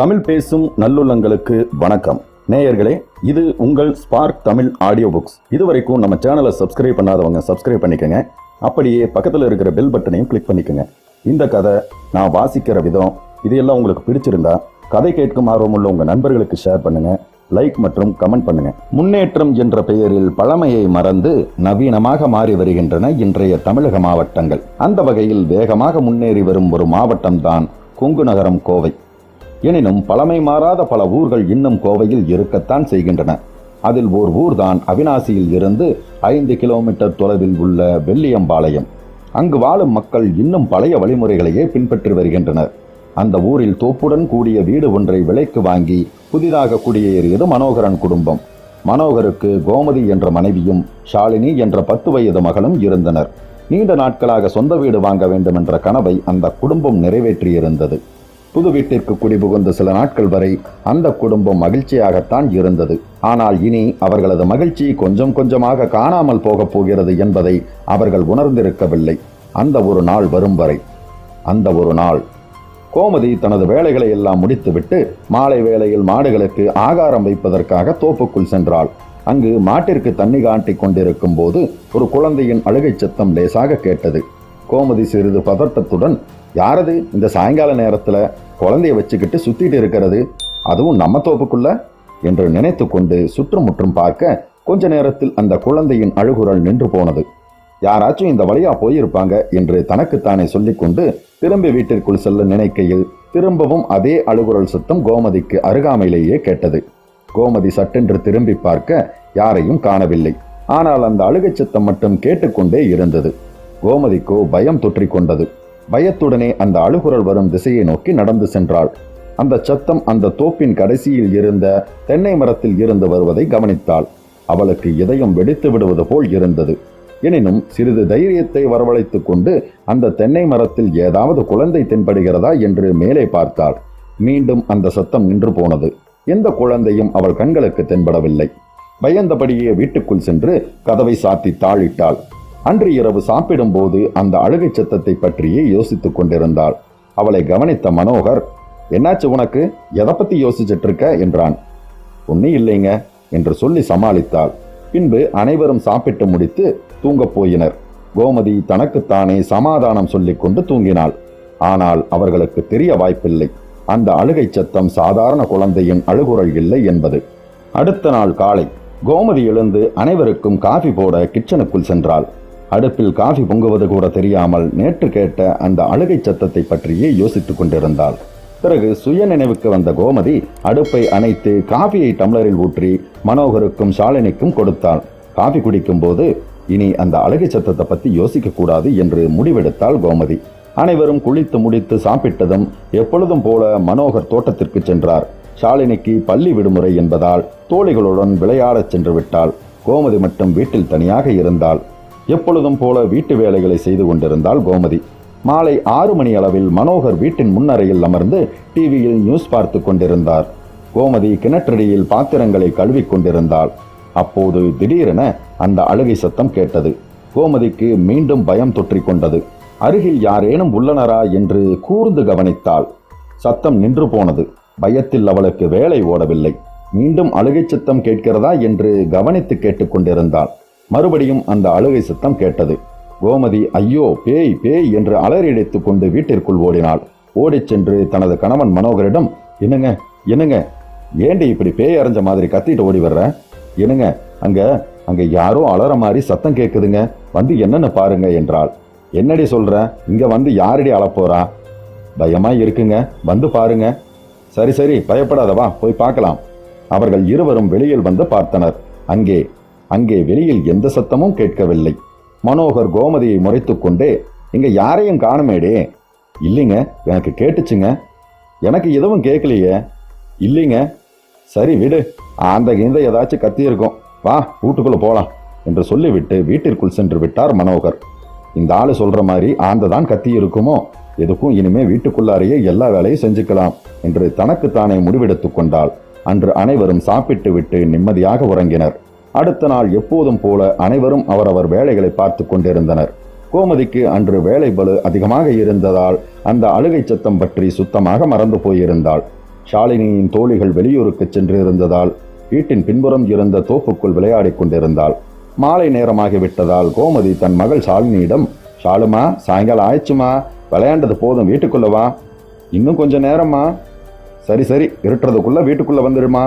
தமிழ் பேசும் நல்லுள்ளங்களுக்கு வணக்கம். நேயர்களே, இது உங்கள் ஸ்பார்க் தமிழ் ஆடியோ புக்ஸ். இதுவரைக்கும் நம்ம சேனலை சப்ஸ்கிரைப் பண்ணாதவங்க சப்ஸ்கிரைப் பண்ணிக்கோங்க. அப்படியே பக்கத்தில் இருக்கிற பெல் பட்டனையும் கிளிக் பண்ணிக்கோங்க. இந்த கதை நான் வாசிக்கிற விதம் இதெல்லாம் உங்களுக்கு பிடிச்சிருந்தா கதை கேட்கும் ஆர்வமுள்ள உங்கள் நண்பர்களுக்கு ஷேர் பண்ணுங்க, லைக் மற்றும் கமெண்ட் பண்ணுங்க. முன்னேற்றம் என்ற பெயரில் பழமையை மறந்து நவீனமாக மாறி வருகின்றன இன்றைய தமிழக மாவட்டங்கள். அந்த வகையில் வேகமாக முன்னேறி வரும் ஒரு மாவட்டம் தான் கொங்கு நகரம் கோவை. எனினும் பழமை மாறாத பல ஊர்கள் இன்னும் கோவையில் இருக்கத்தான் செய்கின்றன. அதில் ஓர் ஊர்தான் அவிநாசியில் இருந்து 5 கிலோமீட்டர் தொலைவில் உள்ள வெள்ளியம்பாளையம். அங்கு வாழும் மக்கள் இன்னும் பழைய வழிமுறைகளையே பின்பற்றி வருகின்றனர். அந்த ஊரில் தோப்புடன் கூடிய வீடு ஒன்றை விலைக்கு வாங்கி புதிதாக குடியேறியது மனோகரன் குடும்பம். மனோகருக்கு கோமதி என்ற மனைவியும் ஷாலினி என்ற 10 வயது மகளும் இருந்தனர். நீண்ட நாட்களாக சொந்த வீடு வாங்க வேண்டும் என்ற கனவை அந்த குடும்பம் நிறைவேற்றியிருந்தது. புது வீட்டிற்கு குடிபுகுந்த சில நாட்கள் வரை அந்த குடும்பம் மகிழ்ச்சியாகத்தான் இருந்தது. ஆனால் இனி அவர்களது மகிழ்ச்சி கொஞ்சம் கொஞ்சமாக காணாமல் போகப் போகிறது என்பதை அவர்கள் உணர்ந்திருக்கவில்லை. அந்த ஒரு நாள் வரும் வரை. அந்த ஒரு நாள் கோமதி தனது வேலைகளை எல்லாம் முடித்துவிட்டு மாலை வேளையில் மாடுகளுக்கு ஆகாரம் வைப்பதற்காக தோப்புக்குள் சென்றாள். அங்கு மாட்டிற்கு தண்ணி காட்டி கொண்டிருக்கும் போது ஒரு குழந்தையின் அழுகை சத்தம் லேசாக கேட்டது. கோமதி சிறிது பதட்டத்துடன், யாரது இந்த சாயங்கால நேரத்துல குழந்தைய வச்சுக்கிட்டு சுத்திட்டு இருக்கிறது, அதுவும் நம்ம தோப்புக்குள்ள என்று நினைத்து கொண்டு சுற்றுமுற்றும் பார்க்க கொஞ்ச நேரத்தில் அந்த குழந்தையின் அழுகுரல் நின்று போனது. யாராச்சும் இந்த வழியா போயிருப்பாங்க என்று தனக்குத்தானே சொல்லிக்கொண்டு திரும்பி வீட்டிற்குள் செல்ல நினைக்கையில் திரும்பவும் அதே அழுகுரல் சத்தம் கோமதிக்கு அருகாமையிலேயே கேட்டது. கோமதி சட்டென்று திரும்பி பார்க்க யாரையும் காணவில்லை. ஆனால் அந்த அழுகை சத்தம் மட்டும் கேட்டுக்கொண்டே இருந்தது. கோமதிக்கோ பயம் தொற்றிக்கொண்டது. பயத்துடனே அந்த அழுகுரல் வரும் திசையை நோக்கி நடந்து சென்றாள். அந்த சத்தம் அந்த தோப்பின் கடைசியில் இருந்த தென்னை மரத்தில் இருந்து வருவதை கவனித்தாள். அவளுக்கு இதயம் வெடித்து விடுவது போல் இருந்தது. எனினும் சிறிது தைரியத்தை வரவழைத்துக் கொண்டு அந்த தென்னை மரத்தில் ஏதாவது குழந்தை தென்படுகிறதா என்று மேலே பார்த்தாள். மீண்டும் அந்த சத்தம் நின்று போனது. எந்த குழந்தையும் அவள் கண்களுக்கு தென்படவில்லை. பயந்தபடியே வீட்டுக்குள் சென்று கதவை சாத்தி தாளிட்டாள். அன்று இரவு சாப்பிடும் போது அந்த அழுகை சத்தத்தை பற்றியே யோசித்துக் கொண்டிருந்தாள். அவளை கவனித்த மனோகர், என்னாச்சு உனக்கு, எதை பத்தி யோசிச்சுட்டு இருக்க என்றான். ஒன்னும் இல்லைங்க என்று சொல்லி சமாளித்தாள். பின்பு அனைவரும் சாப்பிட்டு முடித்து தூங்கப் போயினர். கோமதி தனக்குத்தானே சமாதானம் சொல்லிக் கொண்டு தூங்கினாள். ஆனால் அவர்களுக்கு தெரிய வாய்ப்பில்லை அந்த அழுகை சத்தம் சாதாரண குழந்தையின் அழுகுரல் இல்லை என்பது. அடுத்த நாள் காலை கோமதி எழுந்து அனைவருக்கும் காஃபி போட கிச்சனுக்குள் சென்றாள். அடுப்பில் காஃபி பொங்குவது கூட தெரியாமல் நேற்று கேட்ட அந்த அழுகை சத்தத்தை பற்றியே யோசித்துக் கொண்டிருந்தாள். பிறகு சுய நினைவுக்கு வந்த கோமதி அடுப்பை அணைத்து காஃபியை டம்ளரில் ஊற்றி மனோகருக்கும் ஷாலினிக்கும் கொடுத்தாள். காஃபி குடிக்கும் போது இனி அந்த அழுகை சத்தத்தை பற்றி யோசிக்க கூடாது என்று முடிவெடுத்தாள் கோமதி. அனைவரும் குளித்து முடித்து சாப்பிட்டதும் எப்பொழுதும் போல மனோகர் தோட்டத்திற்கு சென்றார். ஷாலினிக்கு பள்ளி விடுமுறை என்பதால் தோழிகளுடன் விளையாடச் சென்று விட்டாள். கோமதி மட்டும் வீட்டில் தனியாக இருந்தாள். எப்பொழுதும் போல வீட்டு வேலைகளை செய்து கொண்டிருந்தாள் கோமதி. மாலை 6 மணி அளவில் மனோகர் வீட்டின் முன்னறையில் அமர்ந்து டிவியில் நியூஸ் பார்த்து கொண்டிருந்தார். கோமதி கிணற்றடியில் பாத்திரங்களை கழுவிக் கொண்டிருந்தாள். அப்போது திடீரென அந்த அழுகை சத்தம் கேட்டது. கோமதிக்கு மீண்டும் பயம் தொற்றிக் கொண்டது. அருகில் யாரேனும் உள்ளனரா என்று கூர்ந்து கவனித்தாள். சத்தம் நின்று போனது. பயத்தில் அவளுக்கு வேலை ஓடவில்லை. மீண்டும் அழுகை சத்தம் கேட்கிறதா என்று கவனித்து கேட்டுக்கொண்டிருந்தாள். மறுபடியும் அந்த அழுகை சத்தம் கேட்டது. கோமதி ஐயோ பேய் பேய் என்று அலறியடித்துக் கொண்டு வீட்டிற்குள் ஓடினாள். ஓடிச் சென்று தனது கணவன் மனோகரிடம், என்னங்க என்னங்க, ஏண்டி இப்படி பேய் அரைஞ்ச மாதிரி கத்திட்டு ஓடி வர்ற, என்னங்க அங்க அங்க யாரோ அலற மாதிரி சத்தம் கேட்குதுங்க, வந்து என்னன்னு பாருங்க என்றாள். என்னடி சொல்ற, இங்க வந்து யாரடி அழப்போறா, பயமா இருக்குங்க, வந்து பாருங்க. சரி சரி பயப்படாதவா, போய் பார்க்கலாம். அவர்கள் இருவரும் வெளியில் வந்து பார்த்தனர். அங்கே வெளியில் எந்த சத்தமும் கேட்கவில்லை. மனோகர் கோமதியை முறைத்து கொண்டே, இங்க யாரையும் காணுமேடே. இல்லைங்க, எனக்கு கேட்டுச்சுங்க. எனக்கு எதுவும் கேட்கலையே. இல்லைங்க. சரி விடு, அந்த இந்த ஏதாச்சும் கத்தி இருக்கும், வா வீட்டுக்குள்ள போலாம் என்று சொல்லிவிட்டு வீட்டிற்குள் சென்று விட்டார் மனோகர். இந்த ஆளு சொல்ற மாதிரி ஆந்தான் கத்தி இருக்குமோ, எதுக்கும் இனிமே வீட்டுக்குள்ளாரையே எல்லா வேலையும் செஞ்சுக்கலாம் என்று தனக்குத்தானே முடிவெடுத்து கொண்டாள். அன்று அனைவரும் சாப்பிட்டு விட்டு நிம்மதியாக உறங்கினர். அடுத்த நாள் எப்போதும் போல அனைவரும் அவரவர் வேலைகளை பார்த்து கொண்டிருந்தனர். கோமதிக்கு அன்று வேலை பளு அதிகமாக இருந்ததால் அந்த அழுகை சத்தம் பற்றி சுத்தமாக மறந்து போயிருந்தாள். ஷாலினியின் தோழிகள் வெளியூருக்கு சென்று இருந்ததால் வீட்டின் பின்புறம் இருந்த தோப்புக்குள் விளையாடிக் கொண்டிருந்தாள். மாலை நேரமாகிவிட்டதால் கோமதி தன் மகள் ஷாலினியிடம், ஷாலுமா, சாயங்காலம் ஆயிடுச்சுமா, விளையாண்டது போதும், வீட்டுக்குள்ள வா. இன்னும் கொஞ்சம் நேரம்மா. சரி சரி, இருட்டுறதுக்குள்ள வீட்டுக்குள்ள வந்துடுமா.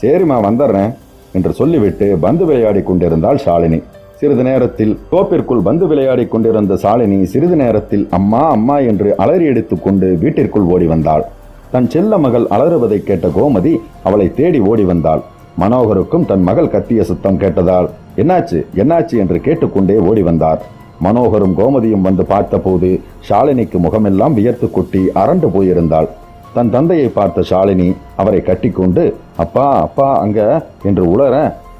சரிம்மா, வந்துடுறேன் என்று சொல்லிவிட்டு பந்து விளையாடி கொண்டிருந்தாள் ஷாலினி. சிறிது நேரத்தில் தோப்பிற்குள் பந்து விளையாடி கொண்டிருந்த ஷாலினி சிறிது நேரத்தில் அம்மா அம்மா என்று அலறி எடுத்துக் கொண்டு வீட்டிற்குள் ஓடி வந்தாள். தன் செல்ல மகள் அலறுவதை கேட்ட கோமதி அவளை தேடி ஓடி வந்தாள். மனோகருக்கும் தன் மகள் கத்திய சத்தம் கேட்டதால் என்னாச்சு என்னாச்சு என்று கேட்டுக்கொண்டே ஓடி வந்தார். மனோகரும் கோமதியும் வந்து பார்த்தபோது ஷாலினிக்கு முகமெல்லாம் வியர்த்து கொட்டி அரண்டு போயிருந்தாள். தன் தந்தையை பார்த்த ஷாலினி அவரை கட்டிக்கொண்டு, அப்பா அப்பா அங்க என்று உளர,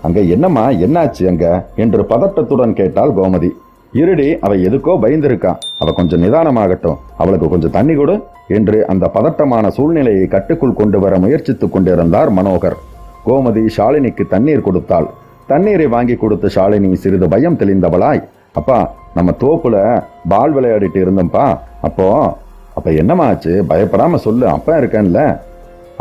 அங்க என்னம்மா, என்னாச்சு அங்க என்று பதட்டத்துடன் கேட்டாள் கோமதி. இருடி, அவ எதுக்கோ பயந்திருக்கா, அவ கொஞ்சம் நிதானமாகட்டும், அவளுக்கு கொஞ்சம் தண்ணி கொடு என்று அந்த பதட்டமான சூழ்நிலையை கட்டுக்குள் கொண்டு வர முயற்சித்துக் கொண்டிருந்தார் மனோகர். கோமதி ஷாலினிக்கு தண்ணீர் கொடுத்தாள். தண்ணீரை வாங்கி கொடுத்த ஷாலினி சிறிது பயம் தெளிந்தவளாய், அப்பா, நம்ம தோப்புல பால் விளையாடிட்டு இருந்தோம்ப்பா, அப்ப என்னம்மா ஆச்சு, பயப்படாம சொல்லு, அப்பா இருக்கேன்ல.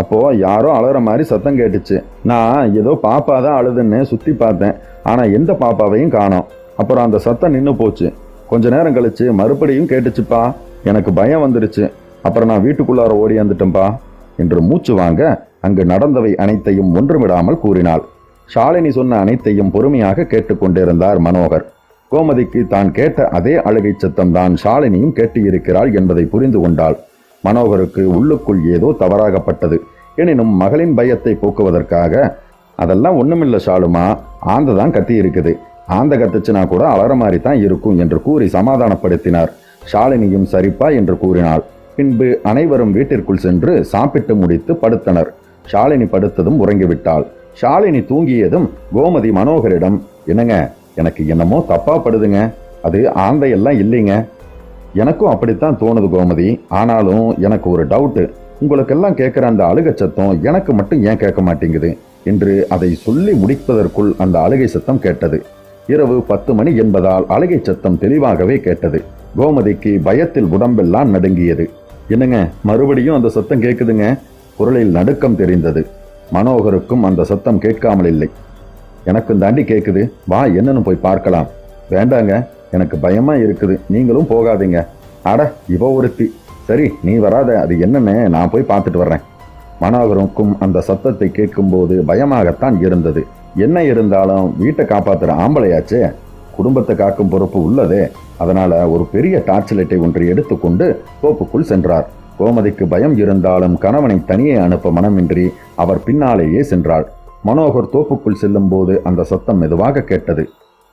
அப்போ யாரோ அழற மாதிரி சத்தம் கேட்டுச்சு. நான் ஏதோ பாப்பா தான் அழுதுன்னு சுத்தி பார்த்தேன், ஆனா எந்த பாப்பாவையும் காணோம். அப்புறம் அந்த சத்தம் நின்று போச்சு. கொஞ்ச நேரம் கழிச்சு மறுபடியும் கேட்டுச்சுப்பா, எனக்கு பயம் வந்துருச்சு. அப்புறம் நான் வீட்டுக்குள்ளார ஓடி வந்துட்டேன்ப்பா என்று மூச்சு வாங்க அங்கு நடந்தவை அனைத்தையும் ஒன்றுமிடாமல் கூறினாள். ஷாலினி சொன்ன அனைத்தையும் பொறுமையாக கேட்டுக்கொண்டிருந்தார் மனோகர். கோமதிக்கு தான் கேட்ட அதே அழுகை சத்தம் தான் ஷாலினியும் கேட்டு இருக்கிறாள் என்பதை புரிந்து கொண்டாள். மனோகருக்கு உள்ளுக்குள் ஏதோ தவறாகப்பட்டது. எனினும் மகளின் பயத்தை போக்குவதற்காக, அதெல்லாம் ஒண்ணுமில்ல ஷாலுமா, ஆந்த தான் கத்தி இருக்குது, ஆந்த கத்துச்சுனா கூட அலற மாதிரி தான் இருக்கும் என்று கூறி சமாதானப்படுத்தினார். ஷாலினியும் சரிப்பா என்று கூறினாள். பின்பு அனைவரும் வீட்டிற்குள் சென்று சாப்பிட்டு முடித்து படுத்தனர். ஷாலினி படுத்ததும் உறங்கிவிட்டாள். ஷாலினி தூங்கியதும் கோமதி மனோகரிடம், என்னங்க, எனக்கு என்னமோ தப்பா படுதுங்க, அது ஆந்தையெல்லாம் இல்லைங்க. எனக்கும் அப்படித்தான் தோணுது கோமதி, ஆனாலும் எனக்கு ஒரு டவுட்டு, உங்களுக்கெல்லாம் கேட்குற அந்த அழுகை சத்தம் எனக்கு மட்டும் ஏன் கேட்க மாட்டேங்குது என்று அதை சொல்லி முடிப்பதற்குள் அந்த அழுகை சத்தம் கேட்டது. இரவு 10 மணி என்பதால் அழுகை சத்தம் தெளிவாகவே கேட்டது. கோமதிக்கு பயத்தில் உடம்பெல்லாம் நடுங்கியது. என்னங்க, மறுபடியும் அந்த சத்தம் கேட்குதுங்க. குரலில் நடுக்கம் தெரிந்தது. மனோகருக்கும் அந்த சத்தம் கேட்காமல் இல்லை. எனக்கும் தாண்டி கேட்குது, வா என்னன்னு போய் பார்க்கலாம். வேண்டாங்க, எனக்கு பயமா இருக்குது, நீங்களும் போகாதீங்க. அட, இவ ஒருத்தி, சரி நீ வராத, அது என்னன்னு நான் போய் பார்த்துட்டு வர்றேன். மனோகருக்கும் அந்த சத்தத்தை கேட்கும்போது பயமாகத்தான் இருந்தது. என்ன இருந்தாலும் வீட்டை காப்பாத்துற ஆம்பளையாச்சே, குடும்பத்தை காக்கும் பொறுப்பு உள்ளதே. அதனால ஒரு பெரிய டார்ச் லைட்டை ஒன்றை எடுத்துக்கொண்டு தோப்புக்குள் சென்றார். கோமதிக்கு பயம் இருந்தாலும் கணவனை தனியே அனுப்ப மனமின்றி அவர் பின்னாலேயே சென்றாள். மனோகர் தோப்புக்குள் செல்லும் போது அந்த சத்தம் மெதுவாக கேட்டது.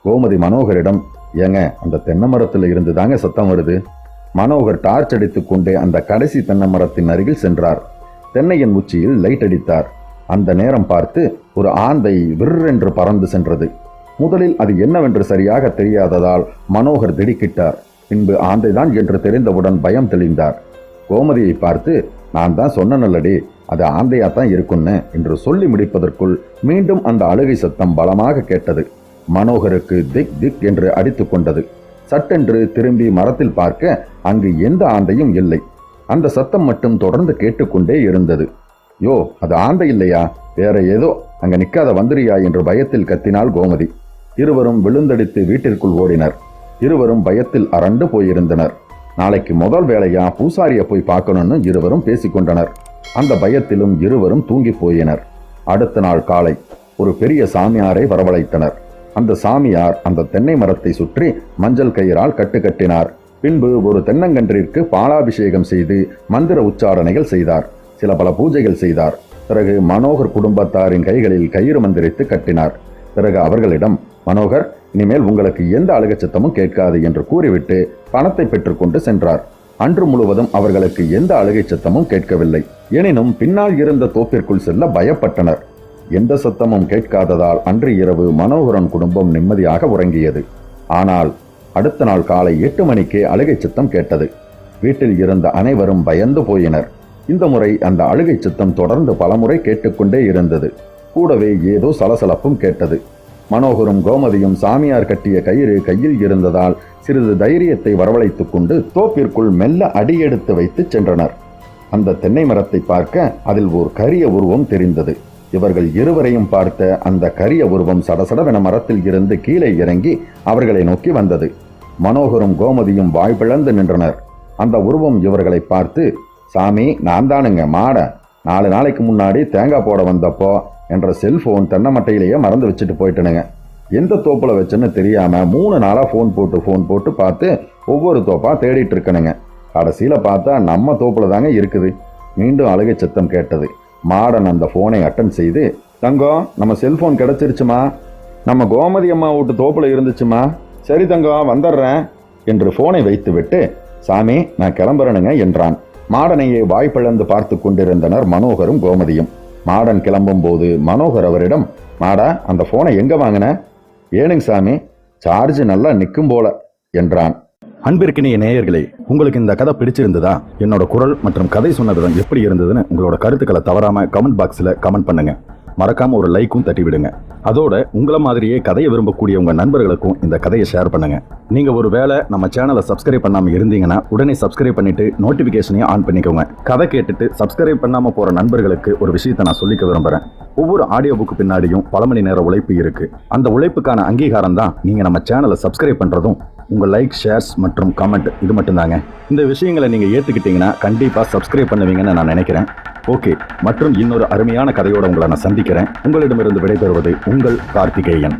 கோமதி மனோகரிடம், ஏங்க, அந்த தென்னை மரத்தில் இருந்து தாங்க சத்தம் வருது. மனோகர் டார்ச் அடித்துக் கொண்டே அந்த கடைசி தென்னை மரத்தின் அருகில் சென்றார். தென்னையின் உச்சியில் லைட் அடித்தார். அந்த நேரம் பார்த்து ஒரு ஆந்தை விற்றென்று பறந்து சென்றது. முதலில் அது என்னவென்று சரியாக தெரியாததால் மனோகர் திடுக்கிட்டார். பின்பு ஆந்தைதான் என்று தெரிந்தவுடன் பயம் தெளிந்தார். கோமதியை பார்த்து, நான் தான் சொன்னனல்லடி, அது ஆந்தையாத்தான் இருக்குன்னு என்று சொல்லி முடிப்பதற்குள் மீண்டும் அந்த அழுகை சத்தம் பலமாக கேட்டது. மனோகருக்கு திக் திக் என்று அடித்து கொண்டது. சட்டென்று திரும்பி மரத்தில் பார்க்க அங்கு எந்த ஆந்தையும் இல்லை. அந்த சத்தம் மட்டும் தொடர்ந்து கேட்டுக்கொண்டே இருந்தது. யோ, அது ஆந்தை இல்லையா, வேற ஏதோ, அங்க நிக்காத வந்துரியா என்று பயத்தில் கத்தினாள் கோமதி. இருவரும் விழுந்தடித்து வீட்டிற்குள் ஓடினர். இருவரும் பயத்தில் அரண்டு போயிருந்தனர். நாளைக்கு முதல் வேலையா பூசாரிய போய் பார்க்கணும்னு இருவரும் பேசிக்கொண்டனர். அந்த பயத்திலும் இருவரும் தூங்கி போயினர். அடுத்த நாள் காலை ஒரு பெரிய சாமியாரை வரவழைத்தனர். அந்த சாமியார் அந்த தென்னை மரத்தை சுற்றி மஞ்சள் கயிறால் கட்டுக்கட்டினார். பின்பு ஒரு தென்னங்கன்றிற்கு பாலாபிஷேகம் செய்து மந்திர உச்சாரணைகள் செய்தார். சில பல பூஜைகள் செய்தார். பிறகு மனோகர் குடும்பத்தாரின் கைகளில் கயிறு மந்திரித்து கட்டினார். பிறகு அவர்களிடம், மனோகர், இனிமேல் உங்களுக்கு எந்த அழுகை சத்தமும் கேட்காது என்று கூறிவிட்டு பணத்தை பெற்றுக்கொண்டு சென்றார். அன்று முழுவதும் அவர்களுக்கு எந்த அழுகை சத்தமும் கேட்கவில்லை. எனினும் பின்னால் இருந்த தோப்பிற்குள் செல்ல பயப்பட்டனர். எந்த சத்தமும் கேட்காததால் அன்று இரவு மனோகரன் குடும்பம் நிம்மதியாக உறங்கியது. ஆனால் அடுத்த நாள் காலை 8 மணிக்கே அழுகை சத்தம் கேட்டது. வீட்டில் இருந்த அனைவரும் பயந்து போயினர். இந்த முறை அந்த அழுகை சத்தம் தொடர்ந்து பலமுறை கேட்டுக்கொண்டே இருந்தது. கூடவே ஏதோ சலசலப்பும் கேட்டது. மனோகரும் கோமதியும் சாமியார் கட்டிய கயிறு கையில் இருந்ததால் சிறிது தைரியத்தை வரவழைத்துக் கொண்டு தோப்பிற்குள் மெல்ல அடியெடுத்து வைத்து சென்றனர். அந்த தென்னை மரத்தை பார்க்க அதில் ஒரு கரிய உருவம் தெரிந்தது. இவர்கள் இருவரையும் பார்த்த அந்த கரிய உருவம் சடசடவென மரத்தில் இருந்து கீழே இறங்கி அவர்களை நோக்கி வந்தது. மனோகரும் கோமதியும் வாய் பிளந்து நின்றனர். அந்த உருவம் இவர்களை பார்த்து, சாமி, நான் தானுங்க மாடன். 4 நாளைக்கு முன்னாடி தேங்காய் போட வந்தப்போ என்ற செல்போன் தென்னை மட்டையிலேயே மறந்து வச்சுட்டு போயிட்டனுங்க. எந்த தோப்புல வச்சுன்னு தெரியாம 3 நாளா ஃபோன் போட்டு பார்த்து ஒவ்வொரு தோப்பா தேடிட்டு இருக்கணுங்க. கடைசியில பார்த்தா நம்ம தோப்புல தாங்க இருக்குது. மீண்டும் அழுகை சத்தம் கேட்டது. மாடன் அந்த போனை அட்டன் செய்து, தங்கம், நம்ம செல்போன் கிடைச்சிருச்சுமா, நம்ம கோமதி அம்மா வீட்டு தோப்புல இருந்துச்சுமா, சரி தங்கம் வந்துடுறேன் என்று போனை வைத்து விட்டு, சாமி, நான் கிளம்புறேனுங்க என்றான். மாடனையே வாய்ப்பிழந்து பார்த்து கொண்டிருந்தனர் மனோகரும் கோமதியும். மாடன் கிளம்பும் போது மனோகர் அவரிடம், மாடா, அந்த போனை எங்க வாங்கின? ஏனுங்க சாமி, சார்ஜ் நல்லா நிற்கும் போல என்றான். அன்பிற்கினிய நேயர்களே, உங்களுக்கு இந்த கதை பிடிச்சிருந்ததா? என்னோட குரல் மற்றும் கதை சொன்ன விதம் எப்படி இருந்ததுன்னு உங்களோட கருத்துக்களை தவறாம கமெண்ட் பாக்ஸில் கமெண்ட் பண்ணுங்க. மறக்காம ஒரு லைக்கும் தட்டி விடுங்க. அதோட உங்களை மாதிரியே கதையை விரும்பக்கூடிய உங்க நண்பர்களுக்கும் இந்த கதையை ஷேர் பண்ணுங்க. நீங்க ஒரு வேளை நம்ம சேனலை சப்ஸ்கிரைப் பண்ணாம இருந்தீங்கன்னா உடனே சப்ஸ்கிரைப் பண்ணிட்டு நோட்டிபிகேஷனையும் ஆன் பண்ணிக்கோங்க. கதை கேட்டுட்டு சப்ஸ்கிரைப் பண்ணாம போற நண்பர்களுக்கு ஒரு விஷயத்தை நான் சொல்லிக்க விரும்புறேன். ஒவ்வொரு ஆடியோ புக்கு பின்னாடியும் பல மணி நேர உழைப்பு இருக்கு. அந்த உழைப்புக்கான அங்கீகாரம் தான் நீங்க நம்ம சேனலை சப்ஸ்கிரைப் பண்றதும் உங்கள் லைக், ஷேர்ஸ் மற்றும் கமெண்ட். இது மட்டும்தாங்க. இந்த விஷயங்களை நீங்கள் ஏற்றுக்கிட்டீங்கன்னா கண்டிப்பாக சப்ஸ்கிரைப் பண்ணுவீங்கன்னு நான் நினைக்கிறேன். ஓகே, மற்றும் இன்னொரு அருமையான கதையோடு உங்களை நான் சந்திக்கிறேன். உங்களிடமிருந்து விடைபெறுவது உங்கள் கார்த்திகேயன்.